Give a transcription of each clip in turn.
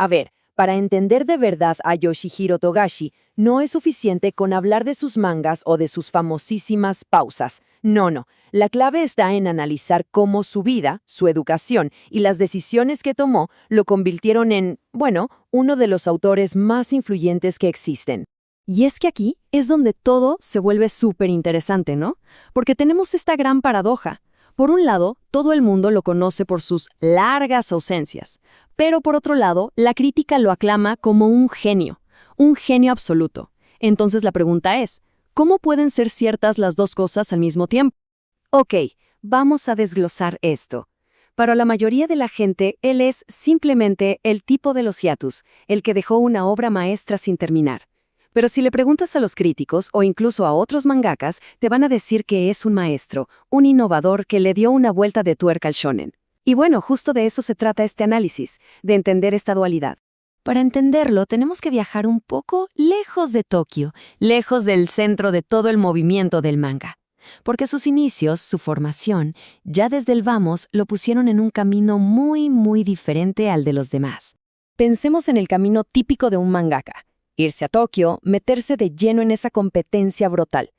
A ver, para entender de verdad a Yoshihiro Togashi, no es suficiente con hablar de sus mangas o de sus famosísimas pausas. No. La clave está en analizar cómo su vida, su educación y las decisiones que tomó lo convirtieron en, bueno, uno de los autores más influyentes que existen. Y es que aquí es donde todo se vuelve súper interesante, ¿no? Porque tenemos esta gran paradoja. Por un lado, todo el mundo lo conoce por sus largas ausencias, pero por otro lado, la crítica lo aclama como un genio absoluto. Entonces la pregunta es, ¿cómo pueden ser ciertas las dos cosas al mismo tiempo? Ok, vamos a desglosar esto. Para la mayoría de la gente, él es simplemente el tipo de los hiatus, el que dejó una obra maestra sin terminar. Pero si le preguntas a los críticos o incluso a otros mangakas, te van a decir que es un maestro, un innovador que le dio una vuelta de tuerca al shonen. Y bueno, justo de eso se trata este análisis, de entender esta dualidad. Para entenderlo, tenemos que viajar un poco lejos de Tokio, lejos del centro de todo el movimiento del manga. Porque sus inicios, su formación, ya desde el vamos lo pusieron en un camino muy diferente al de los demás. Pensemos en el camino típico de un mangaka. Irse a Tokio, meterse de lleno en esa competencia brutal.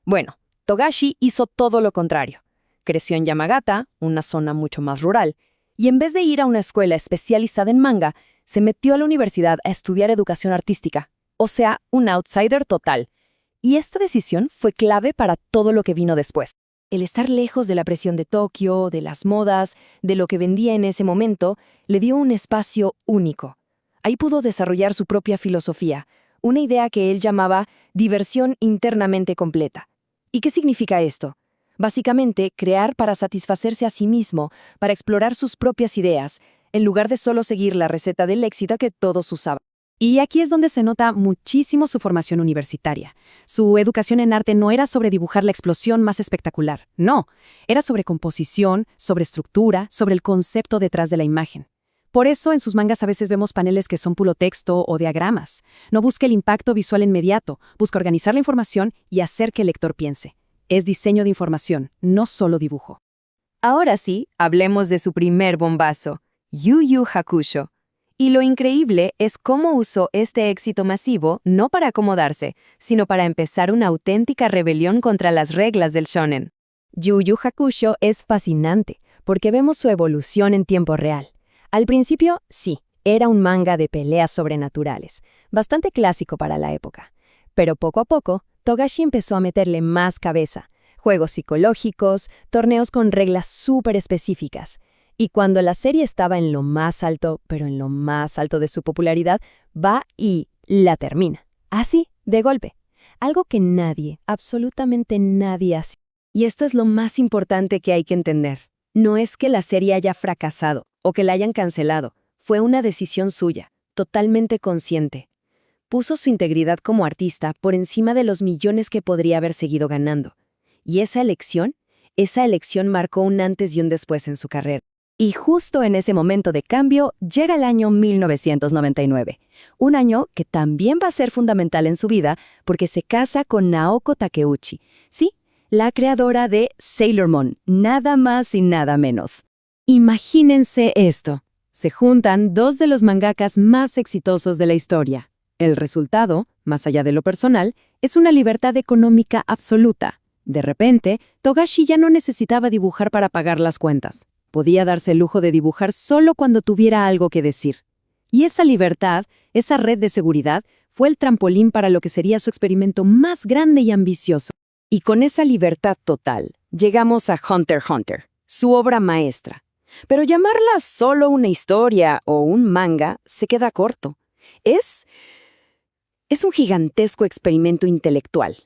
Bueno, Togashi hizo todo lo contrario. Creció en Yamagata, una zona mucho más rural, y en vez de ir a una escuela especializada en manga, se metió a la universidad a estudiar educación artística, o sea, un outsider total. Y esta decisión fue clave para todo lo que vino después. El estar lejos de la presión de Tokio, de las modas, de lo que vendía en ese momento, le dio un espacio único. Ahí pudo desarrollar su propia filosofía, una idea que él llamaba diversión internamente completa. ¿Y qué significa esto? Básicamente, crear para satisfacerse a sí mismo, para explorar sus propias ideas, en lugar de solo seguir la receta del éxito que todos usaban. Y aquí es donde se nota muchísimo su formación universitaria. Su educación en arte no era sobre dibujar la explosión más espectacular, no. Era sobre composición, sobre estructura, sobre el concepto detrás de la imagen. Por eso en sus mangas a veces vemos paneles que son puro texto o diagramas. No busca el impacto visual inmediato, busca organizar la información y hacer que el lector piense. Es diseño de información, no solo dibujo. Ahora sí, hablemos de su primer bombazo, Yu Yu Hakusho. Y lo increíble es cómo usó este éxito masivo no para acomodarse, sino para empezar una auténtica rebelión contra las reglas del shonen. Yu Yu Hakusho es fascinante, porque vemos su evolución en tiempo real. Al principio, sí, era un manga de peleas sobrenaturales, bastante clásico para la época. Pero poco a poco, Togashi empezó a meterle más cabeza, juegos psicológicos, torneos con reglas súper específicas. Y cuando la serie estaba en lo más alto, pero en lo más alto de su popularidad, va y la termina. Así, de golpe. Algo que nadie, absolutamente nadie hace. Y esto es lo más importante que hay que entender. No es que la serie haya fracasado o que la hayan cancelado. Fue una decisión suya, totalmente consciente. Puso su integridad como artista por encima de los millones que podría haber seguido ganando. Y esa elección marcó un antes y un después en su carrera. Y justo en ese momento de cambio llega el año 1999, un año que también va a ser fundamental en su vida porque se casa con Naoko Takeuchi, sí, la creadora de Sailor Moon, nada más y nada menos. Imagínense esto, se juntan dos de los mangakas más exitosos de la historia. El resultado, más allá de lo personal, es una libertad económica absoluta. De repente, Togashi ya no necesitaba dibujar para pagar las cuentas. Podía darse el lujo de dibujar solo cuando tuviera algo que decir. Y esa libertad, esa red de seguridad, fue el trampolín para lo que sería su experimento más grande y ambicioso. Y con esa libertad total, llegamos a Hunter x Hunter, su obra maestra. Pero llamarla solo una historia o un manga se queda corto. Es un gigantesco experimento intelectual.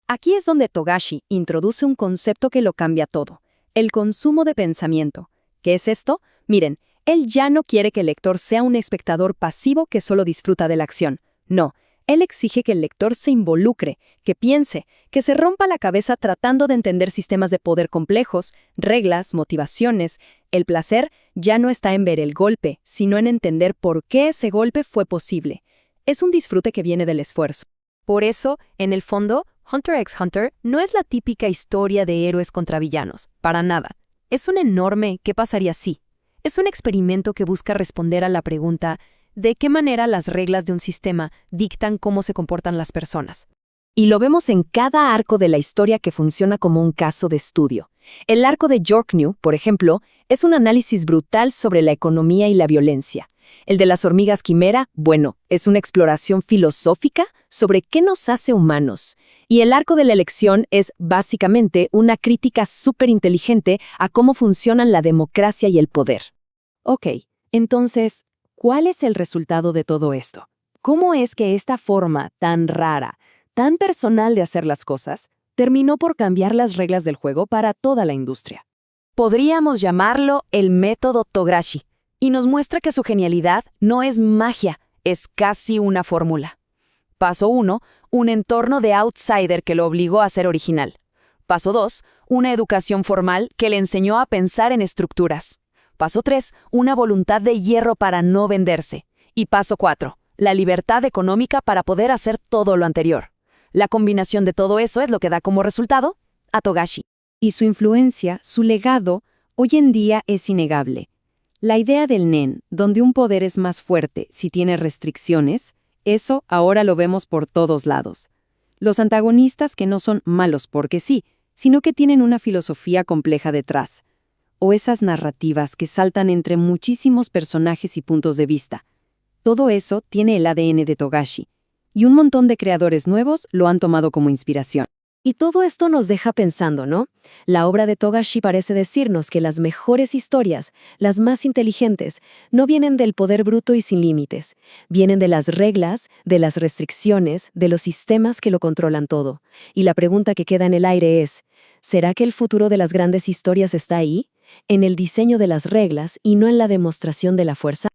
Aquí es donde Togashi introduce un concepto que lo cambia todo, el consumo de pensamiento. ¿Qué es esto? Miren, él ya no quiere que el lector sea un espectador pasivo que solo disfruta de la acción. No, él exige que el lector se involucre, que piense, que se rompa la cabeza tratando de entender sistemas de poder complejos, reglas, motivaciones. El placer ya no está en ver el golpe, sino en entender por qué ese golpe fue posible. Es un disfrute que viene del esfuerzo. Por eso, en el fondo, Hunter x Hunter no es la típica historia de héroes contra villanos, para nada. Es un enorme ¿qué pasaría si? Es un experimento que busca responder a la pregunta de qué manera las reglas de un sistema dictan cómo se comportan las personas. Y lo vemos en cada arco de la historia que funciona como un caso de estudio. El arco de Yorknew, por ejemplo, es un análisis brutal sobre la economía y la violencia. El de las hormigas quimera, bueno, es una exploración filosófica sobre qué nos hace humanos. Y el arco de la elección es, básicamente, una crítica súper inteligente a cómo funcionan la democracia y el poder. Ok, entonces, ¿cuál es el resultado de todo esto? ¿Cómo es que esta forma tan rara, tan personal de hacer las cosas, terminó por cambiar las reglas del juego para toda la industria? Podríamos llamarlo el método Togashi, y nos muestra que su genialidad no es magia, es casi una fórmula. Paso 1, un entorno de outsider que lo obligó a ser original. Paso 2, una educación formal que le enseñó a pensar en estructuras. Paso 3, una voluntad de hierro para no venderse. Y paso 4, la libertad económica para poder hacer todo lo anterior. La combinación de todo eso es lo que da como resultado a Togashi. Y su influencia, su legado, hoy en día es innegable. La idea del Nen, donde un poder es más fuerte si tiene restricciones, eso ahora lo vemos por todos lados. Los antagonistas que no son malos porque sí, sino que tienen una filosofía compleja detrás. O esas narrativas que saltan entre muchísimos personajes y puntos de vista. Todo eso tiene el ADN de Togashi, y un montón de creadores nuevos lo han tomado como inspiración. Y todo esto nos deja pensando, ¿no? La obra de Togashi parece decirnos que las mejores historias, las más inteligentes, no vienen del poder bruto y sin límites. Vienen de las reglas, de las restricciones, de los sistemas que lo controlan todo. Y la pregunta que queda en el aire es, ¿será que el futuro de las grandes historias está ahí? En el diseño de las reglas y no en la demostración de la fuerza.